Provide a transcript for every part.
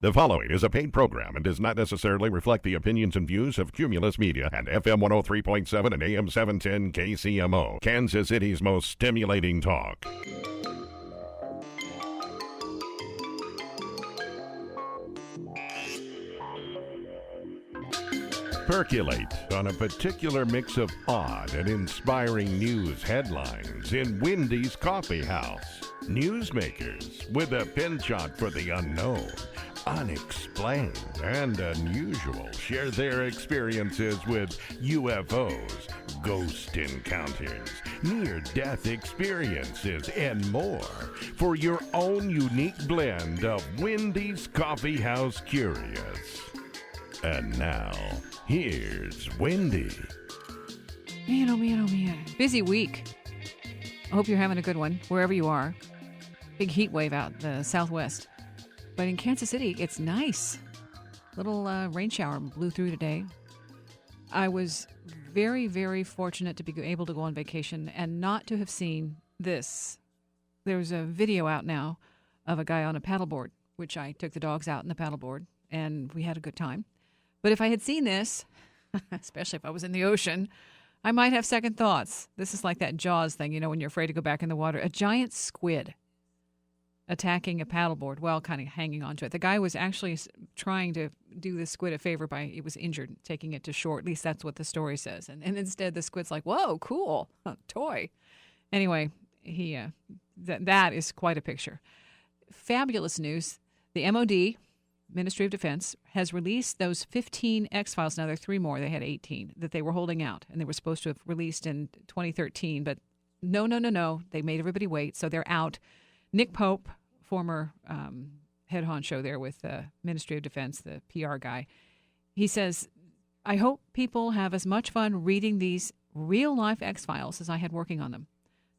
The following is a paid program and does not necessarily reflect the opinions and views of Cumulus Media and FM 103.7 and AM 710 KCMO, Kansas City's most stimulating talk. Percolate on a particular mix of odd and inspiring news headlines in Wendy's Coffee House. Newsmakers with a penchant for the unknown, unexplained, and unusual share their experiences with UFOs, ghost encounters, near-death experiences, and more for your own unique blend of Wendy's Coffee House Curious. And now, here's Wendy. Man, oh man, oh man. Busy week. I hope you're having a good one, wherever you are. Big heat wave out the southwest. But in Kansas City, it's nice. Little rain shower blew through today. I was very, very fortunate to be able to go on vacation and not to have seen this. There's a video out now of a guy on a paddleboard, which I took the dogs out in the paddleboard, and we had a good time. But if I had seen this, especially if I was in the ocean, I might have second thoughts. This is like that Jaws thing, you know, when you're afraid to go back in the water. A giant squid attacking a paddleboard, well, kind of hanging onto it. The guy was actually trying to do the squid a favor by, it was injured, taking it to shore. At least that's what the story says. And instead the squid's like, whoa, cool, toy. Anyway, that is quite a picture. Fabulous news. The MOD, Ministry of Defense, has released those 15 X-Files. Now there are 3 more. They had 18 that they were holding out, and they were supposed to have released in 2013. But no. They made everybody wait, so they're out. Nick Pope, former head honcho there with the Ministry of Defense, the PR guy, he says, I hope people have as much fun reading these real-life X-Files as I had working on them.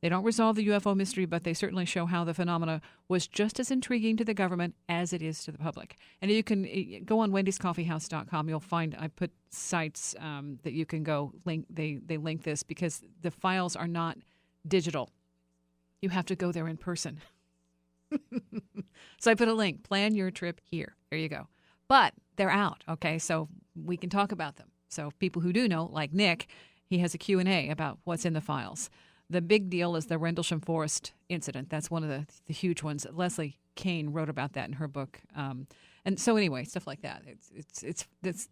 They don't resolve the UFO mystery, but they certainly show how the phenomena was just as intriguing to the government as it is to the public. And you can go on wendyscoffeehouse.com. You'll find I put sites that you can go link. They link this because the files are not digital. You have to go there in person. So I put a link. Plan your trip here. There you go. But they're out, okay? So we can talk about them. So people who do know, like Nick, he has a Q&A about what's in the files. The big deal is the Rendlesham Forest incident. That's one of the huge ones. Leslie Kane wrote about that in her book. And so anyway, stuff like that. It's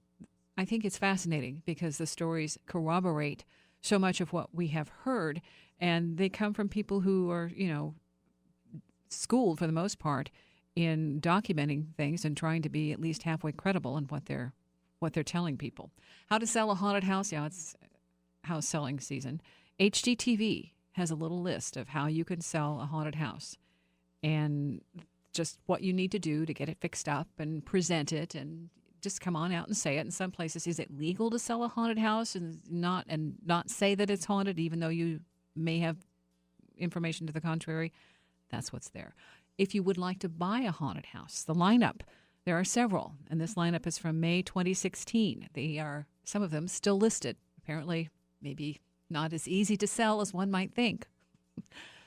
I think it's fascinating because the stories corroborate so much of what we have heard, and they come from people who are, you know, schooled for the most part in documenting things and trying to be at least halfway credible in what they're telling people. How to sell a haunted house? Yeah, it's house selling season. HGTV has a little list of how you can sell a haunted house and just what you need to do to get it fixed up and present it and just come on out and say it. In some places, is it legal to sell a haunted house and not say that it's haunted, even though you may have information to the contrary? That's what's there. If you would like to buy a haunted house, the lineup, there are several, and this lineup is from May 2016. They are, some of them, still listed. Apparently, maybe not as easy to sell as one might think.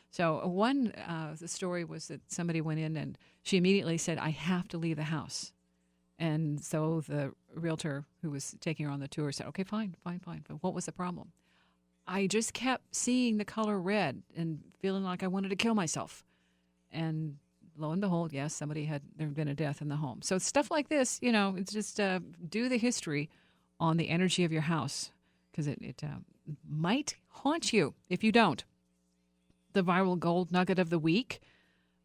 So one, the story was that somebody went in and she immediately said, I have to leave the house. And so the realtor who was taking her on the tour said, okay, fine. But what was the problem? I just kept seeing the color red and feeling like I wanted to kill myself. And lo and behold, yes, there had been a death in the home. So stuff like this, you know, it's just do the history on the energy of your house because it might haunt you if you don't. The viral gold nugget of the week,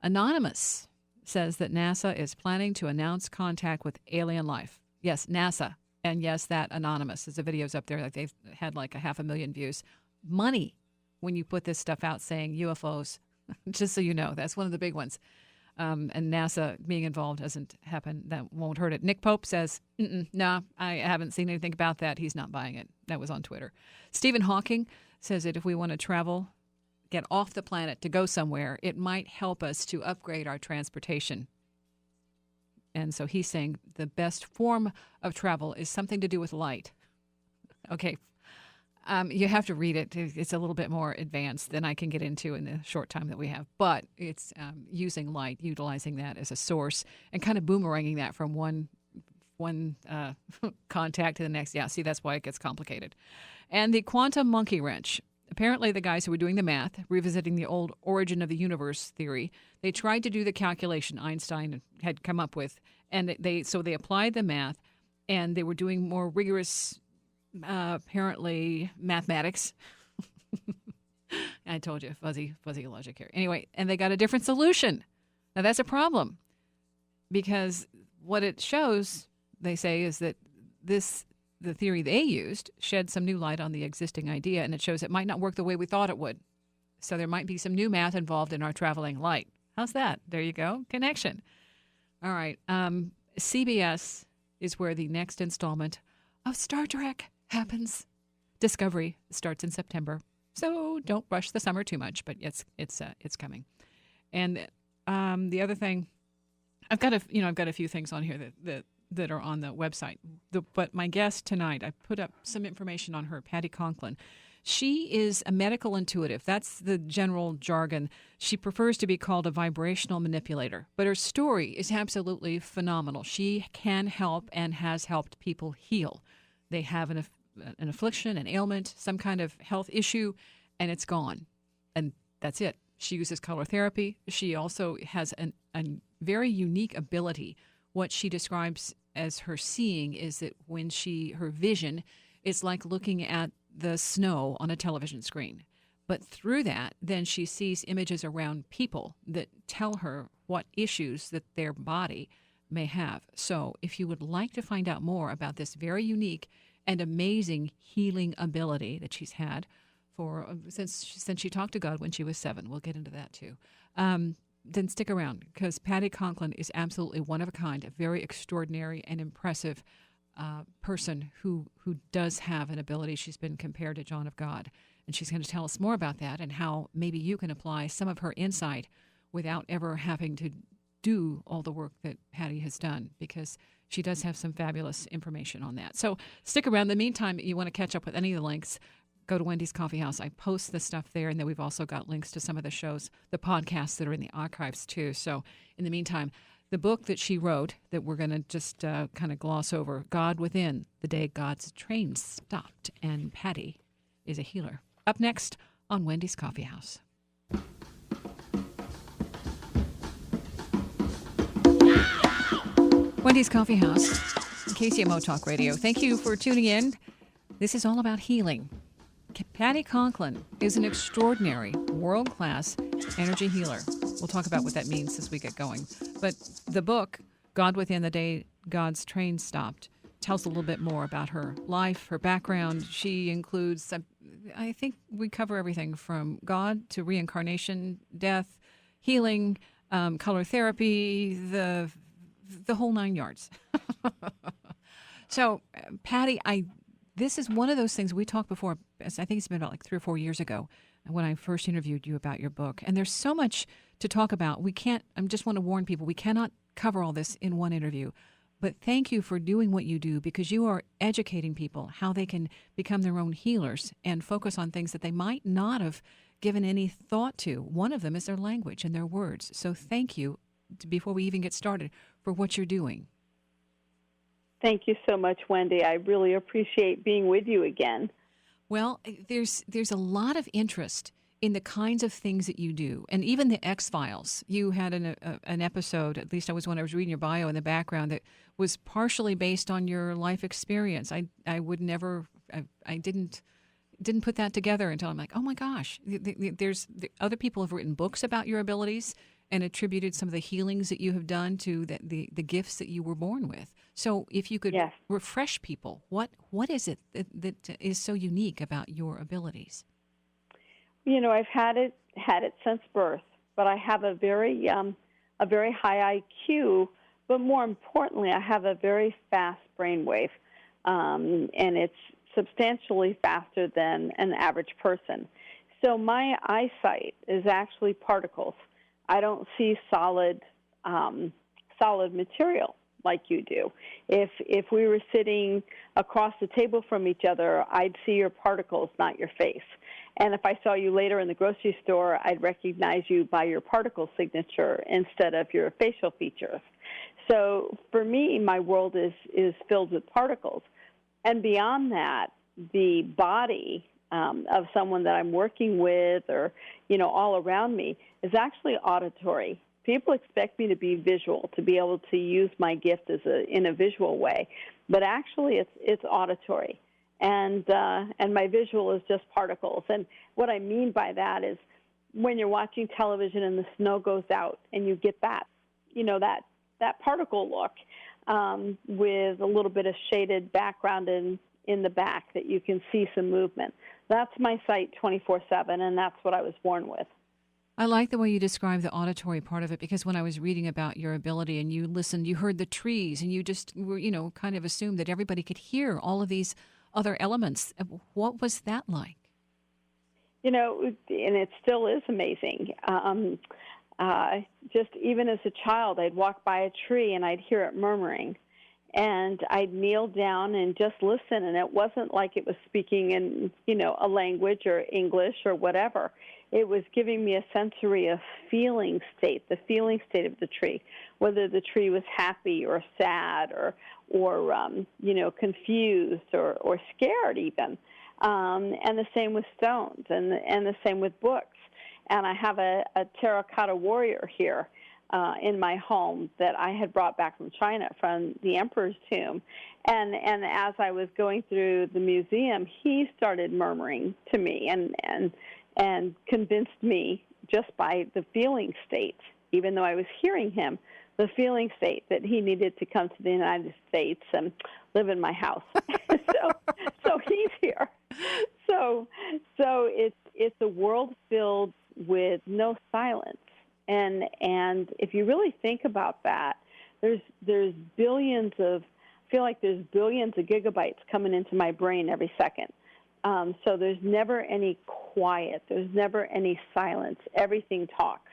Anonymous says that NASA is planning to announce contact with alien life. Yes, NASA. And yes, that Anonymous. As the video's up there, like they've had like 500,000 views. Money when you put this stuff out saying UFOs, just so you know, that's one of the big ones. And NASA being involved doesn't happen. That won't hurt it. Nick Pope says, no, I haven't seen anything about that. He's not buying it. That was on Twitter. Stephen Hawking says that if we want to travel, get off the planet to go somewhere, it might help us to upgrade our transportation. And so he's saying the best form of travel is something to do with light. Okay. You have to read it. It's a little bit more advanced than I can get into in the short time that we have. But it's using light, utilizing that as a source, and kind of boomeranging that from one contact to the next. Yeah, see, that's why it gets complicated. And the quantum monkey wrench. Apparently, the guys who were doing the math, revisiting the old origin of the universe theory, they tried to do the calculation Einstein had come up with, and they applied the math, and they were doing more rigorous, apparently, mathematics. I told you, fuzzy logic here. Anyway, and they got a different solution. Now, that's a problem, because what it shows, they say, is that the theory they used shed some new light on the existing idea, and it shows it might not work the way we thought it would. So there might be some new math involved in our traveling light. How's that? There you go. Connection. All right. CBS is where the next installment of Star Trek happens. Discovery starts in September. So don't rush the summer too much, but it's coming. And the other thing, I've got a few things on here that are on the website. But my guest tonight, I put up some information on her, Patti Conklin. She is a medical intuitive. That's the general jargon. She prefers to be called a vibrational manipulator. But her story is absolutely phenomenal. She can help and has helped people heal. They have an affliction, an ailment, some kind of health issue, and it's gone. And that's it. She uses color therapy. She also has a very unique ability. What she describes as her seeing is that when her vision is like looking at the snow on a television screen. But through that, then she sees images around people that tell her what issues that their body may have. So if you would like to find out more about this very unique and amazing healing ability that she's had since she talked to God when she was 7, we'll get into that too. Then stick around, because Patti Conklin is absolutely one of a kind, a very extraordinary and impressive person who does have an ability. She's been compared to John of God, and she's going to tell us more about that and how maybe you can apply some of her insight without ever having to do all the work that Patti has done, because she does have some fabulous information on that. So stick around. In the meantime, you want to catch up with any of the links, go to Wendy's Coffee House. I post the stuff there, and then we've also got links to some of the shows, the podcasts that are in the archives too. So in the meantime, the book that she wrote that we're going to just kind of gloss over, God Within, The Day God's Train Stopped, and Patti is a healer. Up next on Wendy's Coffee House. Wendy's Coffee House, KCMO Talk Radio. Thank you for tuning in. This is all about healing. Patti Conklin is an extraordinary, world-class energy healer. We'll talk about what that means as we get going. But the book, God Within, The Day God's Train Stopped, tells a little bit more about her life, her background. She includes, I think we cover everything from God to reincarnation, death, healing, color therapy, the whole 9 yards. So, Patti, this is one of those things we talked before. I think it's been about like 3 or 4 years ago when I first interviewed you about your book. And there's so much to talk about. I just want to warn people, we cannot cover all this in one interview. But thank you for doing what you do, because you are educating people how they can become their own healers and focus on things that they might not have given any thought to. One of them is their language and their words. So thank you, before we even get started, for what you're doing. Thank you so much, Wendy. I really appreciate being with you again. Well, there's a lot of interest in the kinds of things that you do, and even the X-Files. You had an episode, at least I was when I was reading your bio in the background, that was partially based on your life experience. I would never, I didn't put that together until I'm like, oh my gosh, other people have written books about your abilities and attributed some of the healings that you have done to the gifts that you were born with. So if you could refresh people, what is it that is so unique about your abilities? You know, I've had it since birth, but I have a very high IQ, but more importantly, I have a very fast brainwave, and it's substantially faster than an average person. So my eyesight is actually particles. I don't see solid material like you do. If we were sitting across the table from each other, I'd see your particles, not your face. And if I saw you later in the grocery store, I'd recognize you by your particle signature instead of your facial features. So for me, my world is filled with particles. And beyond that, the body of someone that I'm working with or, all around me is actually auditory. People expect me to be visual, to be able to use my gift in a visual way. But actually, it's auditory. And my visual is just particles. And what I mean by that is when you're watching television and the snow goes out and you get that, that particle look with a little bit of shaded background in the back that you can see some movement. That's my sight 24/7, and that's what I was born with. I like the way you describe the auditory part of it, because when I was reading about your ability and you listened, you heard the trees and you just were, kind of assumed that everybody could hear all of these other elements. What was that like? And it still is amazing. Just even as a child, I'd walk by a tree and I'd hear it murmuring. And I'd kneel down and just listen, and it wasn't like it was speaking in, a language or English or whatever. It was giving me a sensory of feeling state, the feeling state of the tree, whether the tree was happy or sad or confused or scared even. And the same with stones and the same with books. And I have a terracotta warrior here in my home that I had brought back from China, from the emperor's tomb. And as I was going through the museum, he started murmuring to me and convinced me just by the feeling state, even though I was hearing him, the feeling state that he needed to come to the United States and live in my house. so he's here. So it's a world filled with no silence. And if you really think about that, there's billions of gigabytes coming into my brain every second. So there's never any quiet. There's never any silence. Everything talks.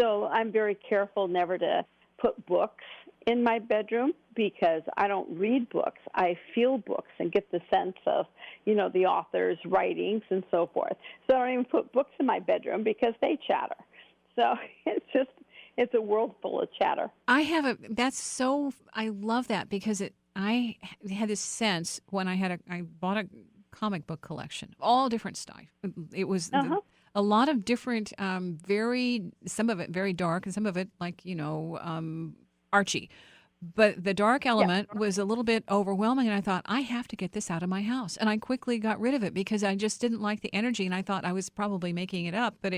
So I'm very careful never to put books in my bedroom because I don't read books. I feel books and get the sense of, the author's writings and so forth. So I don't even put books in my bedroom because they chatter. So it's a world full of chatter. I love that because I had this sense when I bought a comic book collection, all different stuff. It was a lot of different, some of it very dark and some of it like, Archie. But the dark element was a little bit overwhelming, and I thought, I have to get this out of my house. And I quickly got rid of it because I just didn't like the energy, and I thought I was probably making it up, but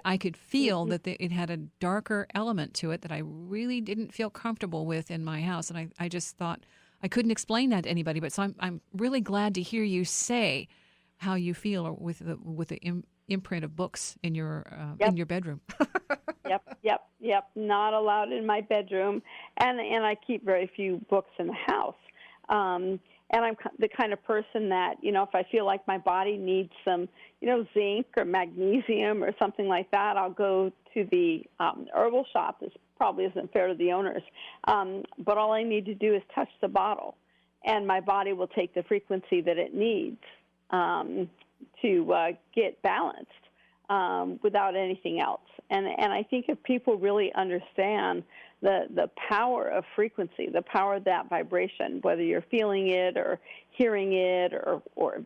I could feel that it had a darker element to it that I really didn't feel comfortable with in my house. And I just thought I couldn't explain that to anybody. But so I'm really glad to hear you say how you feel with the imprint of books in your bedroom. Yep. Not allowed in my bedroom, and I keep very few books in the house. And I'm the kind of person that, if I feel like my body needs some, zinc or magnesium or something like that, I'll go to the herbal shop. This probably isn't fair to the owners, but all I need to do is touch the bottle, and my body will take the frequency that it needs to get balanced without anything else. And I think if people really understand the power of frequency, the power of that vibration, whether you're feeling it or hearing it or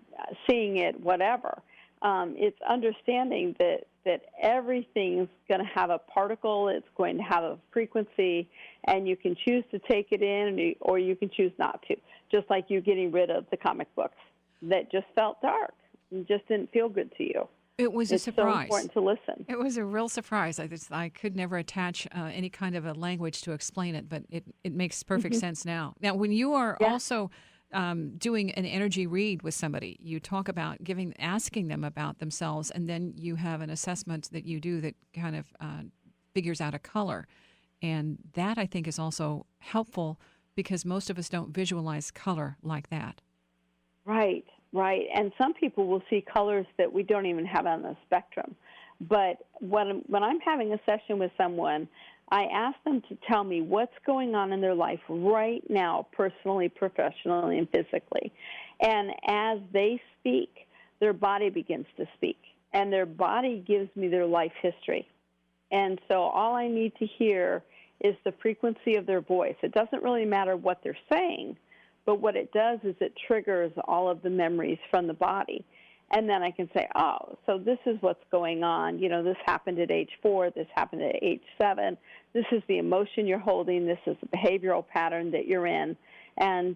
seeing it, whatever, it's understanding that everything's going to have a particle, it's going to have a frequency, and you can choose to take it in or you can choose not to, just like you getting rid of the comic books that just felt dark and just didn't feel good to you. It was a surprise. It's so important to listen. It was a real surprise. I could never attach any kind of a language to explain it, but it makes perfect sense now. Now, when you are also doing an energy read with somebody, you talk about asking them about themselves, and then you have an assessment that you do that kind of figures out a color. And that, I think, is also helpful because most of us don't visualize color like that. Right. And some people will see colors that we don't even have on the spectrum. But when I'm having a session with someone, I ask them to tell me what's going on in their life right now, personally, professionally, and physically. And as they speak, their body begins to speak. And their body gives me their life history. And so all I need to hear is the frequency of their voice. It doesn't really matter what they're saying, but what it does is it triggers all of the memories from the body. And then I can say, oh, so this is what's going on. You know, this happened at age 4. This happened at age 7. This is the emotion you're holding. This is the behavioral pattern that you're in. And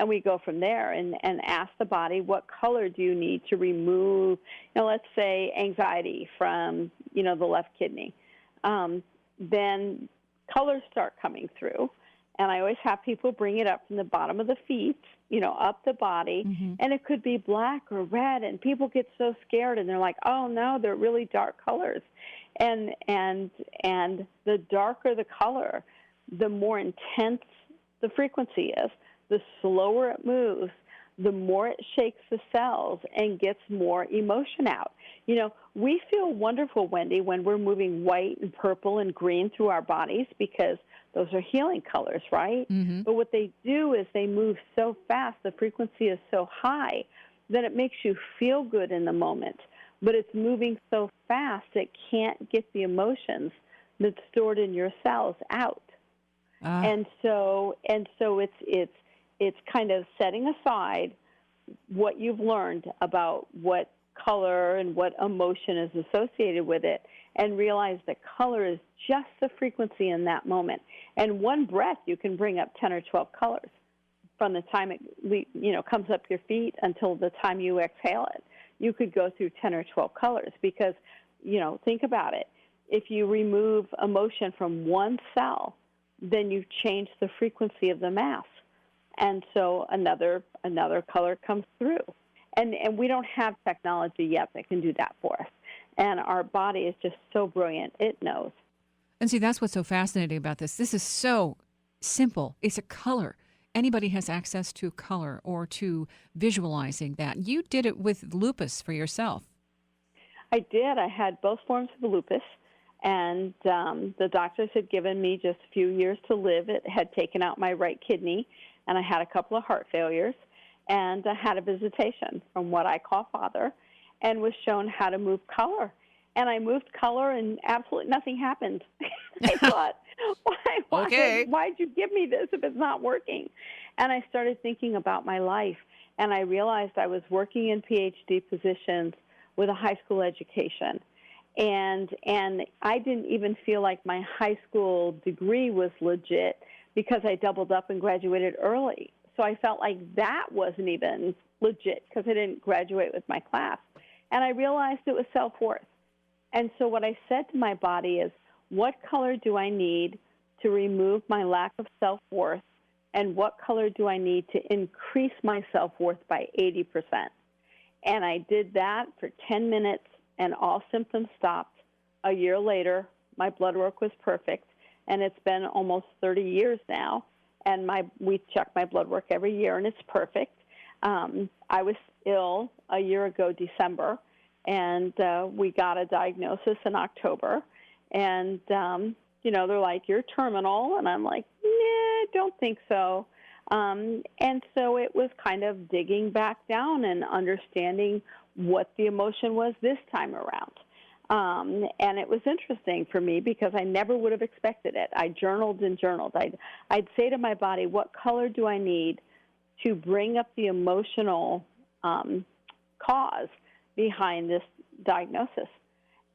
we go from there and ask the body, what color do you need to remove, let's say anxiety from, the left kidney. Then colors start coming through. And I always have people bring it up from the bottom of the feet, up the body. Mm-hmm. And it could be black or red. And people get so scared and they're like, oh, no, they're really dark colors. And the darker the color, the more intense the frequency is, the slower it moves, the more it shakes the cells and gets more emotion out. We feel wonderful, Wendy, when we're moving white and purple and green through our bodies because those are healing colors, right? Mm-hmm. But what they do is they move so fast, the frequency is so high that it makes you feel good in the moment. But it's moving so fast it can't get the emotions that's stored in your cells out. And so it's kind of setting aside what you've learned about what color and what emotion is associated with it and realize that color is just the frequency in that moment. And one breath, you can bring up 10 or 12 colors from the time it comes up your feet until the time you exhale it. You could go through 10 or 12 colors because, think about it. If you remove emotion from one cell, then you've changed the frequency of the mass. And so another color comes through. And we don't have technology yet that can do that for us. And our body is just so brilliant. It knows. And see, that's what's so fascinating about this. This is so simple. It's a color. Anybody has access to color or to visualizing that. You did it with lupus for yourself. I did. I had both forms of lupus. And the doctors had given me just a few years to live. It had taken out my right kidney, and I had a couple of heart failures, and I had a visitation from what I call Father, and was shown how to move color. And I moved color, and absolutely nothing happened. I thought, why'd you give me this if it's not working? And I started thinking about my life, and I realized I was working in PhD positions with a high school education. And I didn't even feel like my high school degree was legit because I doubled up and graduated early. So I felt like that wasn't even legit because I didn't graduate with my class. And I realized it was self-worth. And so what I said to my body is, what color do I need to remove my lack of self-worth? And what color do I need to increase my self-worth by 80%? And I did that for 10 minutes. And all symptoms stopped. A year later, my blood work was perfect, and it's been almost 30 years now. And we check my blood work every year, and it's perfect. I was ill a year ago, December, and we got a diagnosis in October. And they're like, "You're terminal," and I'm like, "Nah, don't think so." And so it was kind of digging back down and understanding what the emotion was this time around. And it was interesting for me because I never would have expected it. I journaled and journaled. I'd say to my body, what color do I need to bring up the emotional cause behind this diagnosis?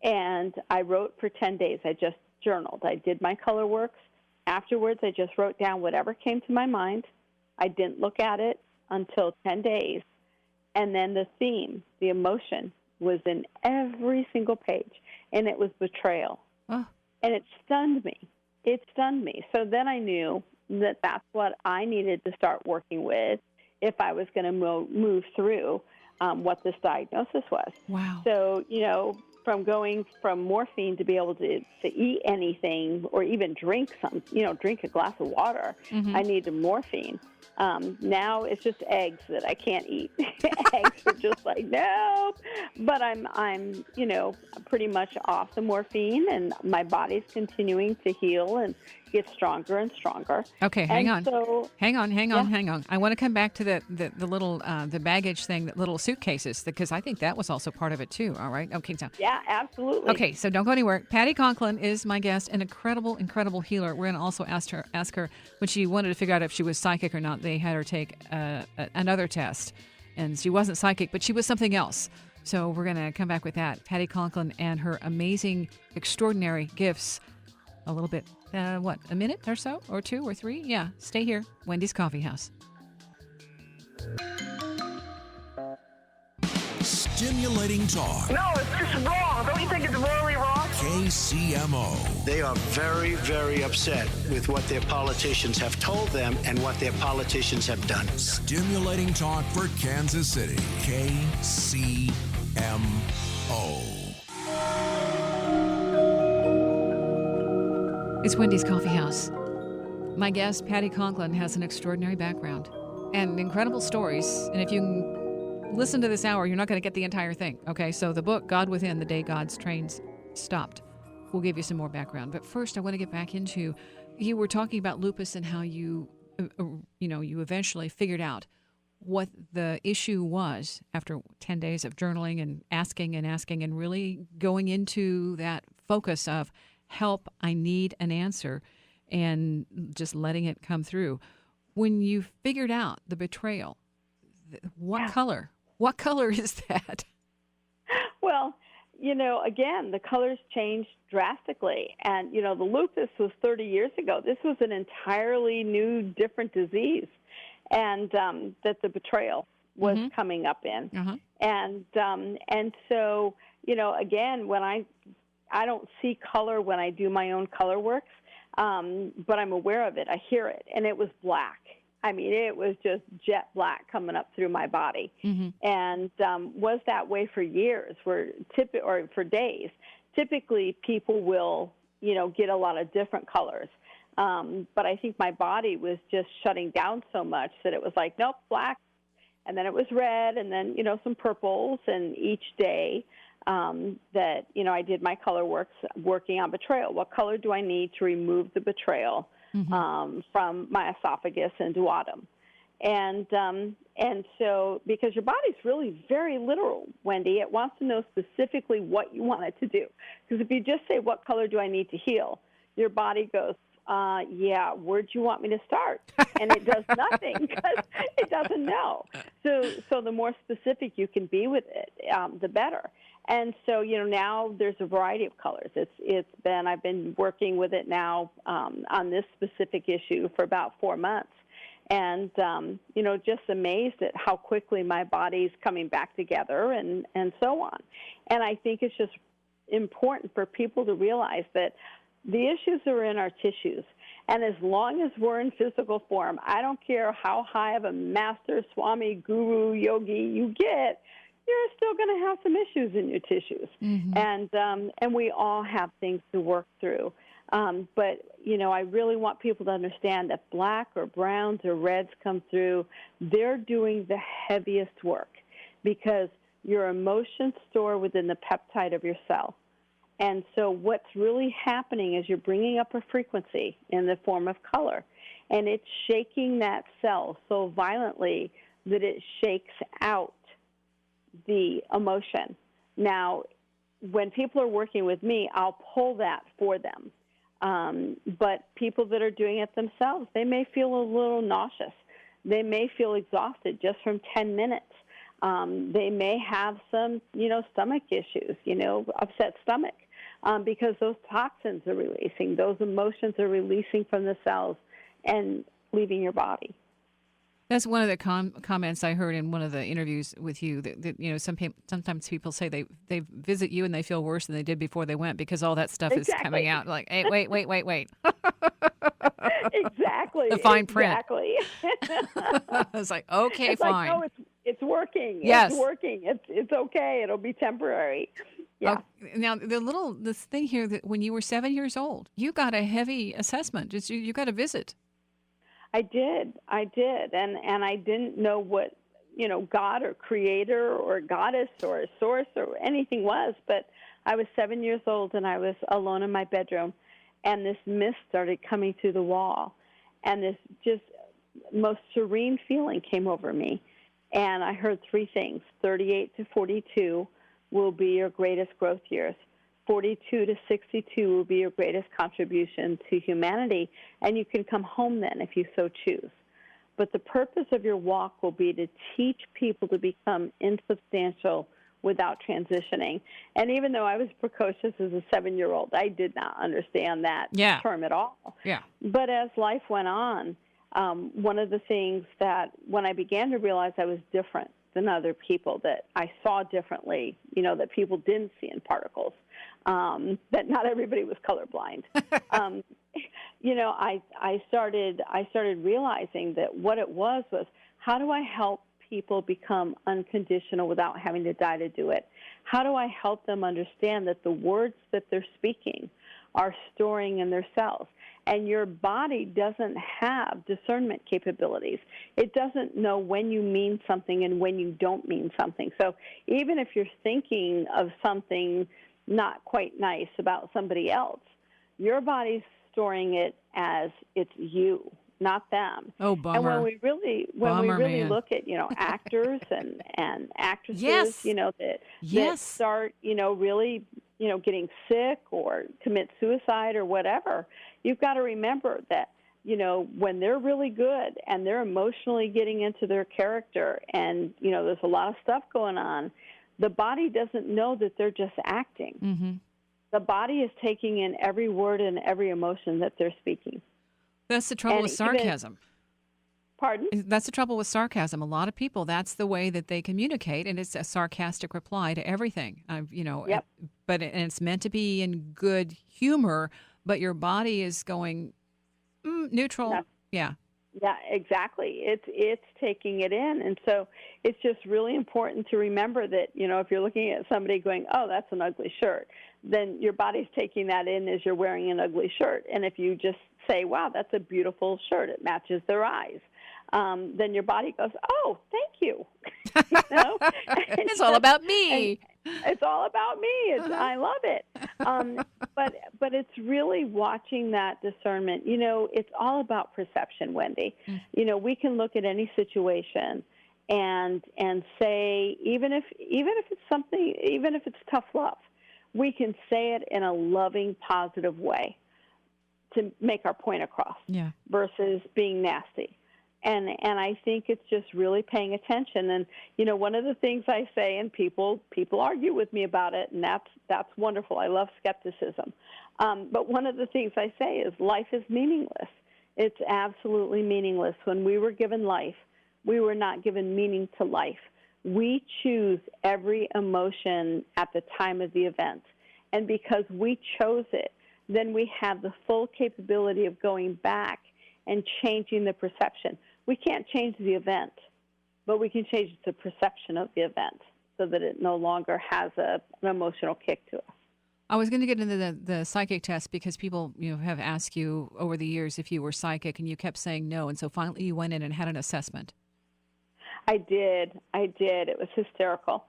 And I wrote for 10 days. I just journaled. I did my color works. Afterwards, I just wrote down whatever came to my mind. I didn't look at it until 10 days. And then the theme, the emotion, was in every single page, and it was betrayal. Oh. And it stunned me. It stunned me. So then I knew that that's what I needed to start working with if I was going to move through what this diagnosis was. Wow. So, from going from morphine to be able to eat anything or even drink drink a glass of water. I needed morphine. Now it's just eggs that I can't eat. Eggs are just like, no. But I'm pretty much off the morphine, and my body's continuing to heal and get stronger and stronger. Okay, hang on. So, hang on. I want to come back to the little the baggage thing, the little suitcases, because I think that was also part of it too. All right. Okay. So. Yeah, absolutely. Okay, so don't go anywhere. Patti Conklin is my guest, an incredible healer. We're going to also ask her when she wanted to figure out if she was psychic or not. They had her take another test, and she wasn't psychic, but she was something else. So we're going to come back with that. Patti Conklin and her amazing, extraordinary gifts. A little bit, a minute or so, or two or three? Yeah, stay here. Wendy's Coffee House. Stimulating talk. No, it's just wrong. Don't you think it's morally wrong? KCMO. They are very, very upset with what their politicians have told them and what their politicians have done. Stimulating talk for Kansas City. KCMO. It's Wendy's Coffee House. My guest, Patti Conklin, has an extraordinary background and incredible stories. And if you listen to this hour, you're not going to get the entire thing. Okay, so the book, God Within, The Day God's Trains Stopped, will give you some more background. But first, I want to get back into, you were talking about lupus and how you eventually figured out what the issue was after 10 days of journaling and asking and really going into that focus of help, I need an answer, and just letting it come through. When you figured out the betrayal, what color? What color is that? Well, again, the colors changed drastically. And, the lupus was 30 years ago. This was an entirely new, different disease, and that the betrayal was coming up in. And so, again, when I don't see color when I do my own color works, but I'm aware of it. I hear it, and it was black. I mean, it was just jet black coming up through my body, and was that way for years, or for days. Typically, people will, get a lot of different colors, but I think my body was just shutting down so much that it was like, nope, black, and then it was red, and then some purples, and each day. That, I did my color working on betrayal. What color do I need to remove the betrayal from my esophagus and duodenum? And so, because your body's really very literal, Wendy, it wants to know specifically what you want it to do. Because if you just say, what color do I need to heal? Your body goes, where do you want me to start? And it does nothing because it doesn't know. So the more specific you can be with it, the better. And so, now there's a variety of colors. I've been working with it now on this specific issue for about 4 months. And, just amazed at how quickly my body's coming back together and so on. And I think it's just important for people to realize that the issues are in our tissues. And as long as we're in physical form, I don't care how high of a master, swami, guru, yogi you get, you're still going to have some issues in your tissues. And we all have things to work through. But, I really want people to understand that black or browns or reds come through. They're doing the heaviest work because your emotions store within the peptide of your cell. And so what's really happening is you're bringing up a frequency in the form of color, and it's shaking that cell so violently that it shakes out the emotion. Now, when people are working with me, I'll pull that for them. But people that are doing it themselves, they may feel a little nauseous. They may feel exhausted just from 10 minutes. They may have some, stomach issues, upset stomach, because those toxins are releasing. Those emotions are releasing from the cells and leaving your body. That's one of the comments I heard in one of the interviews with you. That sometimes people say they visit you and they feel worse than they did before they went because all that stuff is coming out. Like, hey, wait. Exactly. The fine print. Exactly. It's like, okay, it's fine. Like, no, it's working. Yes. It's working. It's okay. It'll be temporary. Yeah. Now, this thing here that when you were 7 years old, you got a heavy assessment. You got a visit. I did, and I didn't know what God or Creator or Goddess or a source or anything was, but I was 7 years old and I was alone in my bedroom, and this mist started coming through the wall, and this just most serene feeling came over me, and I heard three things: 38 to 42 will be your greatest growth years. 42 to 62 will be your greatest contribution to humanity, and you can come home then if you so choose. But the purpose of your walk will be to teach people to become insubstantial without transitioning. And even though I was precocious as a 7-year-old, I did not understand that term at all. Yeah. But as life went on, one of the things that when I began to realize I was different than other people, that I saw differently, that people didn't see in particles, that not everybody was colorblind. I started realizing that what it was how do I help people become unconditional without having to die to do it? How do I help them understand that the words that they're speaking are storing in their cells? And your body doesn't have discernment capabilities. It doesn't know when you mean something and when you don't mean something. So even if you're thinking of something not quite nice about somebody else, your body's storing it as it's you, not them. Oh, bummer. And when we really man. look at actors and actresses, Yes. that start really getting sick or commit suicide or whatever, you've got to remember that when they're really good and they're emotionally getting into their character, and there's a lot of stuff going on, the body doesn't know that they're just acting. Mm-hmm. The body is taking in every word and every emotion that they're speaking. That's the trouble with sarcasm. Pardon? That's the trouble with sarcasm. A lot of people, that's the way that they communicate, and it's a sarcastic reply to everything. Yep. But it's meant to be in good humor, but your body is going neutral. Yeah. Yeah, exactly. It's taking it in. And so it's just really important to remember that, if you're looking at somebody going, oh, that's an ugly shirt, then your body's taking that in as you're wearing an ugly shirt. And if you just say, wow, that's a beautiful shirt, it matches their eyes, then your body goes, oh, thank you. It's all about me. It's all about me. I love it. But it's really watching that discernment. It's all about perception, Wendy. We can look at any situation and say, even if it's tough love, we can say it in a loving, positive way to make our point across, versus being nasty. And I think it's just really paying attention. And one of the things I say, and people argue with me about it, and that's wonderful. I love skepticism. But one of the things I say is life is meaningless. It's absolutely meaningless. When we were given life, we were not given meaning to life. We choose every emotion at the time of the event. And because we chose it, then we have the full capability of going back and changing the perception. We can't change the event, but we can change the perception of the event so that it no longer has an emotional kick to us. I was going to get into the psychic test because people have asked you over the years if you were psychic, and you kept saying no, and so finally you went in and had an assessment. I did. It was hysterical.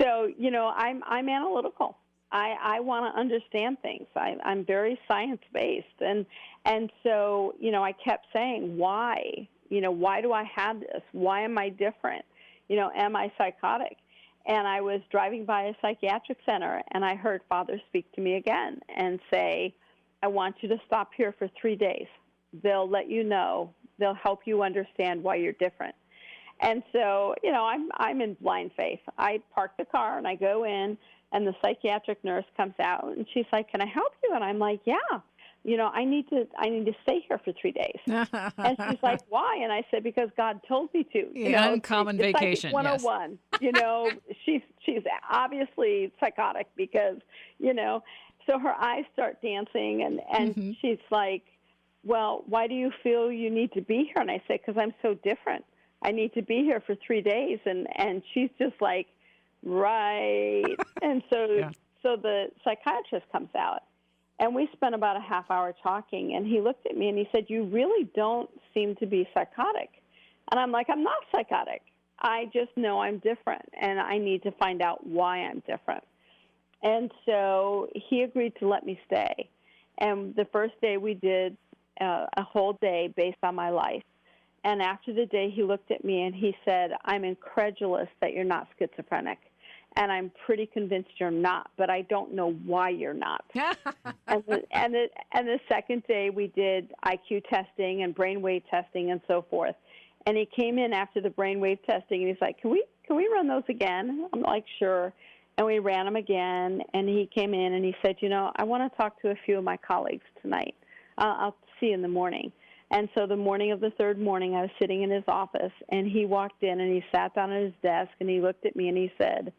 So I'm analytical. I want to understand things. I'm very science-based. And so, I kept saying, why? Why do I have this? Why am I different? Am I psychotic? And I was driving by a psychiatric center, and I heard Father speak to me again and say, I want you to stop here for 3 days. They'll let you know. They'll help you understand why you're different. And so, I'm in blind faith. I park the car, and I go in, and the psychiatric nurse comes out, and she's like, can I help you? And I'm like, yeah. I need to stay here for 3 days. And she's like, why? And I said, because God told me to. Uncommon vacation. 101. Yes. She's obviously psychotic because, so her eyes start dancing, and she's like, well, why do you feel you need to be here? And I said, because I'm so different. I need to be here for 3 days. And she's just like, Right. And so the psychiatrist comes out, and we spent about a half hour talking, and he looked at me and he said, "You really don't seem to be psychotic." And I'm like, "I'm not psychotic. I just know I'm different, and I need to find out why I'm different." And so he agreed to let me stay. And the first day we did a whole day based on my life. And after the day, he looked at me and he said, "I'm incredulous that you're not schizophrenic. And I'm pretty convinced you're not, but I don't know why you're not." and the second day, we did IQ testing and brainwave testing and so forth. And he came in after the brainwave testing, and he's like, can we run those again?" I'm like, "Sure." And we ran them again, and he came in and he said, "I want to talk to a few of my colleagues tonight. I'll see you in the morning." And so the morning of the third morning, I was sitting in his office, and he walked in and he sat down at his desk, and he looked at me and he said,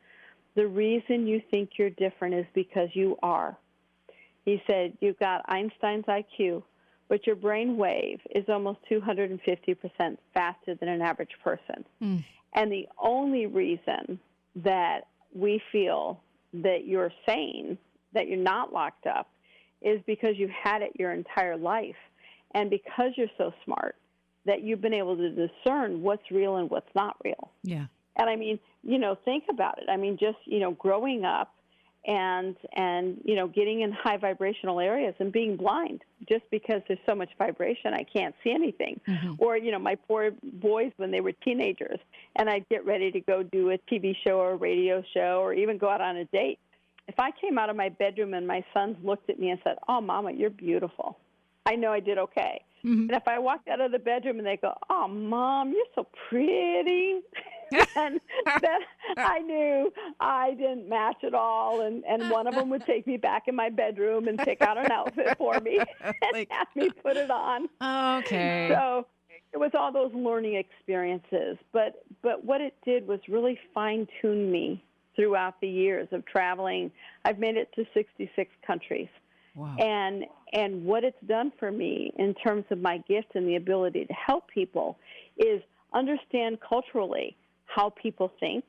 "The reason you think you're different is because you are." He said, "You've got Einstein's IQ, but your brain wave is almost 250% faster than an average person. Mm. And the only reason that we feel that you're sane, that you're not locked up, is because you've had it your entire life. And because you're so smart, that you've been able to discern what's real and what's not real." Yeah. And I mean, think about it. I mean, just, growing up and getting in high vibrational areas and being blind just because there's so much vibration, I can't see anything. Mm-hmm. Or, my poor boys when they were teenagers, and I'd get ready to go do a TV show or a radio show or even go out on a date. If I came out of my bedroom and my sons looked at me and said, "Oh, Mama, you're beautiful," I know I did okay. Mm-hmm. And if I walked out of the bedroom and they go, "Oh, Mom, you're so pretty," and then I knew I didn't match at all. And one of them would take me back in my bedroom and pick out an outfit for me and have me put it on. Okay. So it was all those learning experiences. But what it did was really fine-tune me throughout the years of traveling. I've made it to 66 countries. Wow. And what it's done for me in terms of my gift and the ability to help people is understand culturally how people think,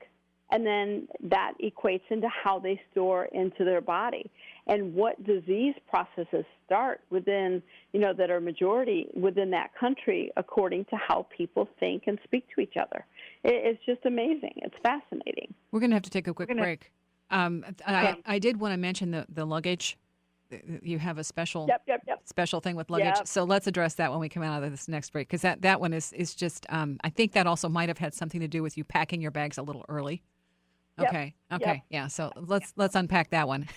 and then that equates into how they store into their body and what disease processes start within, that are majority within that country according to how people think and speak to each other. It's just amazing. It's fascinating. We're going to have to take a quick break. I did want to mention the luggage. You have a special special thing with luggage. Yep. So let's address that when we come out of this next break, because that one is just, I think that also might have had something to do with you packing your bags a little early. Okay. Yep. Okay. Yeah. So let's unpack that one.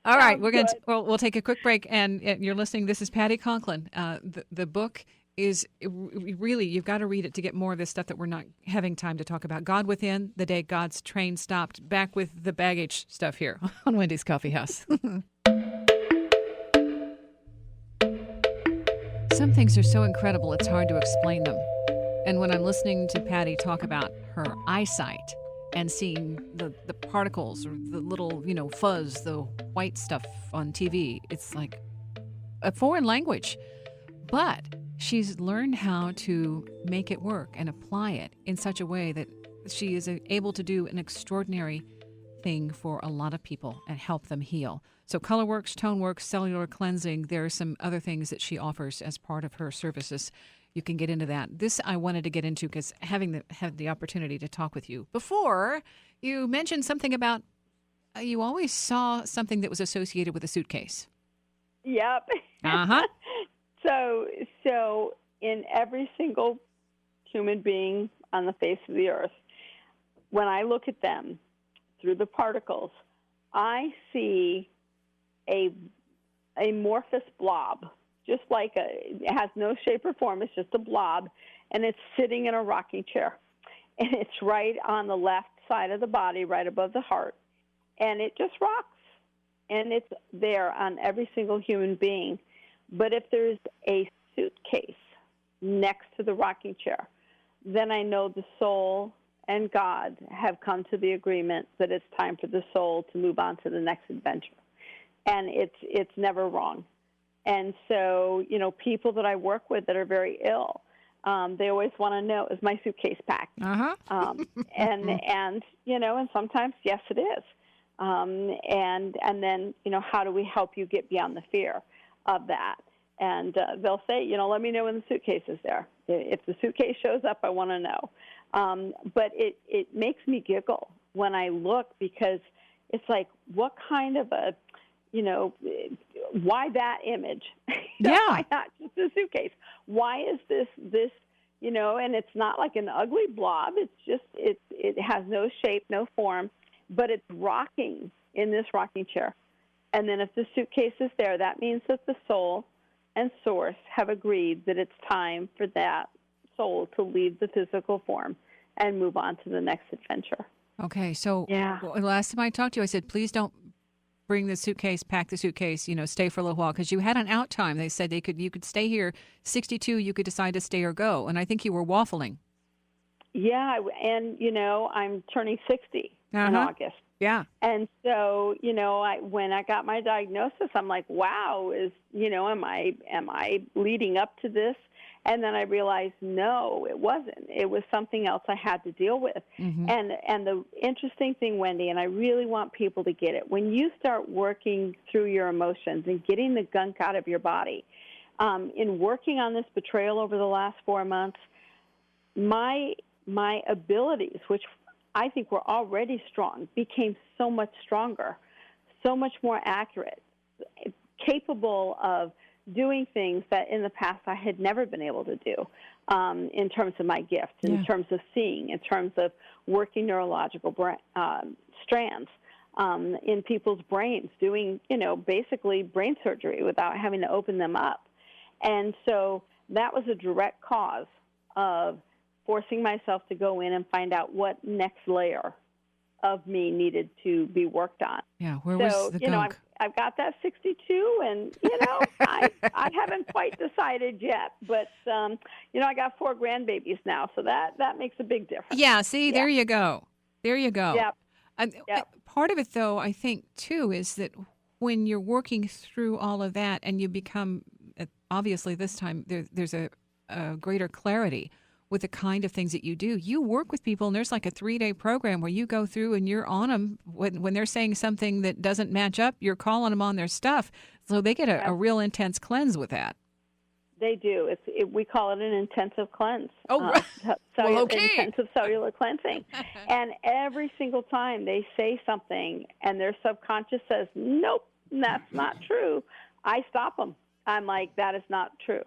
All right. We'll take a quick break, and you're listening. This is Patti Conklin. The book is really, you've got to read it to get more of this stuff that we're not having time to talk about. God Within, The Day God's Train Stopped. Back with the baggage stuff here on Wendy's Coffee House. Some things are so incredible, it's hard to explain them. And when I'm listening to Patti talk about her eyesight and seeing the particles or the little, fuzz, the white stuff on TV, it's like a foreign language. But she's learned how to make it work and apply it in such a way that she is able to do an extraordinary thing for a lot of people and help them heal. So ColorWorks, ToneWorks, cellular cleansing, there are some other things that she offers as part of her services. You can get into that. This I wanted to get into because had the opportunity to talk with you before, you mentioned something about you always saw something that was associated with a suitcase. Yep. Uh-huh. So in every single human being on the face of the earth, when I look at them through the particles, I see a amorphous blob, just like it has no shape or form. It's just a blob, and it's sitting in a rocking chair. And it's right on the left side of the body, right above the heart. And it just rocks. And it's there on every single human being. But if there's a suitcase next to the rocking chair, then I know the soul and God have come to the agreement that it's time for the soul to move on to the next adventure. And it's never wrong. And so, people that I work with that are very ill, They always want to know, is my suitcase packed? And sometimes, yes, it is. And then, how do we help you get beyond the fear of that? And they'll say, let me know when the suitcase is there. If the suitcase shows up, I want to know. But it makes me giggle when I look, because it's like, what kind of a, why that image? Yeah. Why not just a suitcase? Why is this, and it's not like an ugly blob. It's just, it has no shape, no form, but it's rocking in this rocking chair. And then if the suitcase is there, that means that the soul and source have agreed that it's time for that soul to leave the physical form and move on to the next adventure. Okay, so last time I talked to you, I said, please don't bring the suitcase, pack the suitcase, stay for a little while, because you had an out time. They said you could stay here 62, you could decide to stay or go. And I think you were waffling. Yeah, and, I'm turning 60 in August. Yeah. And so, when I got my diagnosis, I'm like, wow, am I leading up to this? And then I realized, no, it wasn't. It was something else I had to deal with. Mm-hmm. And the interesting thing, Wendy, and I really want people to get it, when you start working through your emotions and getting the gunk out of your body, in working on this betrayal over the last 4 months, my abilities, which I think were already strong, became so much stronger, so much more accurate, capable of doing things that in the past I had never been able to do, in terms of my gift, in terms of seeing, in terms of working neurological strands in people's brains, doing, basically brain surgery without having to open them up. And so that was a direct cause of forcing myself to go in and find out what next layer of me needed to be worked on. Yeah, where was the gunk? I've got that 62, and, I haven't quite decided yet. But, I got 4 grandbabies now, so that makes a big difference. Yeah, see, there you go. There you go. Yep. Part of it, though, I think, too, is that when you're working through all of that and you become, obviously this time, there's a greater clarity with the kind of things that you do. You work with people, and there's like a 3-day program where you go through and you're on them when they're saying something that doesn't match up. You're calling them on their stuff, so they get a real intense cleanse with that. They do. We call it an intensive cleanse. Oh, right. Intensive cellular cleansing. And every single time they say something and their subconscious says, nope, that's not true, I stop them. I'm like, that is not true.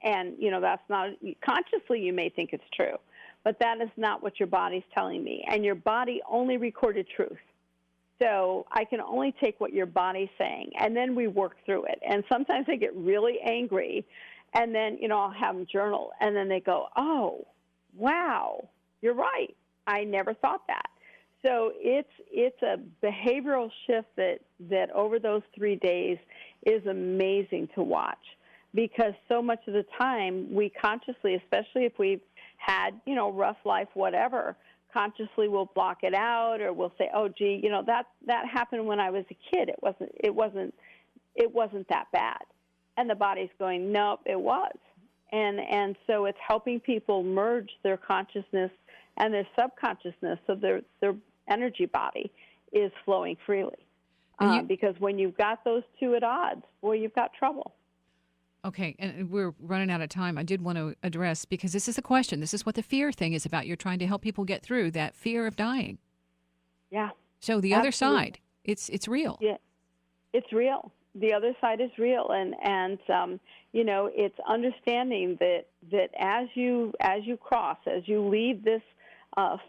And, that's not, consciously you may think it's true, but that is not what your body's telling me. And your body only recorded truth. So I can only take what your body's saying, and then we work through it. And sometimes I get really angry, and then, I'll have them journal, and then they go, oh, wow, you're right. I never thought that. So it's a behavioral shift that over those 3 days is amazing to watch. Because so much of the time we consciously, especially if we've had, rough life, whatever, consciously we'll block it out, or we'll say, oh, gee, that happened when I was a kid. It wasn't that bad. And the body's going, nope, it was. And so it's helping people merge their consciousness and their subconsciousness so their energy body is flowing freely. Because when you've got those two at odds, boy, you've got trouble. Okay, and we're running out of time. I did want to address, because this is a question. This is what the fear thing is about. You're trying to help people get through that fear of dying. Yeah. So the other side, it's real. Yeah, it's real. The other side is real, and it's understanding that as you cross, as you leave this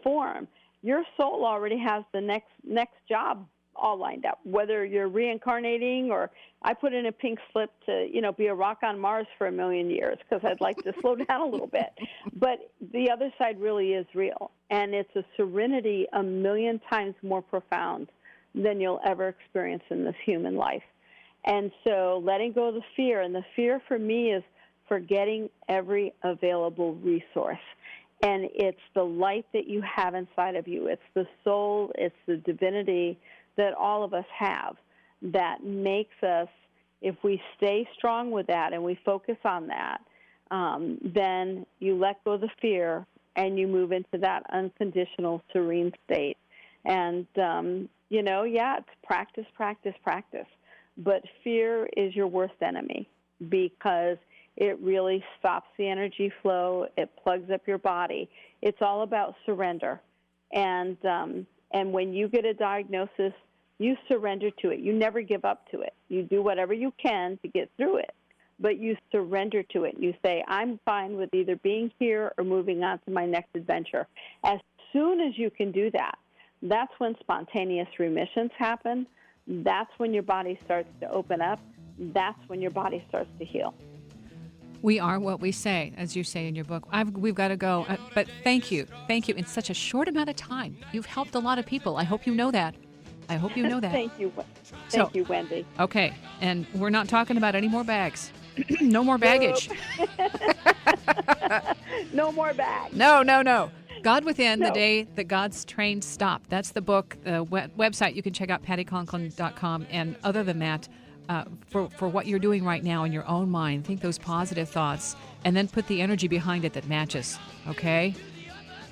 form, your soul already has the next job all lined up, whether you're reincarnating, or I put in a pink slip to, be a rock on Mars for 1 million years because I'd like to slow down a little bit. But the other side really is real, and it's a serenity 1 million times more profound than you'll ever experience in this human life. And so letting go of the fear, and the fear for me is forgetting every available resource. And it's the light that you have inside of you. It's the soul, it's the divinity that all of us have that makes us, if we stay strong with that and we focus on that, then you let go of the fear and you move into that unconditional, serene state. And, it's practice, practice, practice. But fear is your worst enemy because it really stops the energy flow. It plugs up your body. It's all about surrender. And when you get a diagnosis, you surrender to it. You never give up to it. You do whatever you can to get through it, but you surrender to it. You say, I'm fine with either being here or moving on to my next adventure. As soon as you can do that, that's when spontaneous remissions happen. That's when your body starts to open up. That's when your body starts to heal. We are what we say, as you say in your book. We've got to go, but thank you. Thank you. In such a short amount of time, you've helped a lot of people. I hope you know that. Thank you. Thank you, Wendy. Okay, and we're not talking about any more bags. No more baggage. No more bags. No. God Within, The Day That God's Train Stopped. That's the book, the website. You can check out pattyconklin.com. And other than that, for what you're doing right now in your own mind, think those positive thoughts and then put the energy behind it that matches, okay?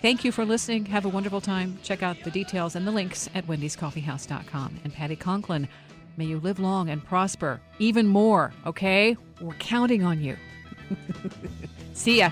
Thank you for listening. Have a wonderful time. Check out the details and the links at wendyscoffeehouse.com. And Patti Conklin, may you live long and prosper even more, okay? We're counting on you. See ya.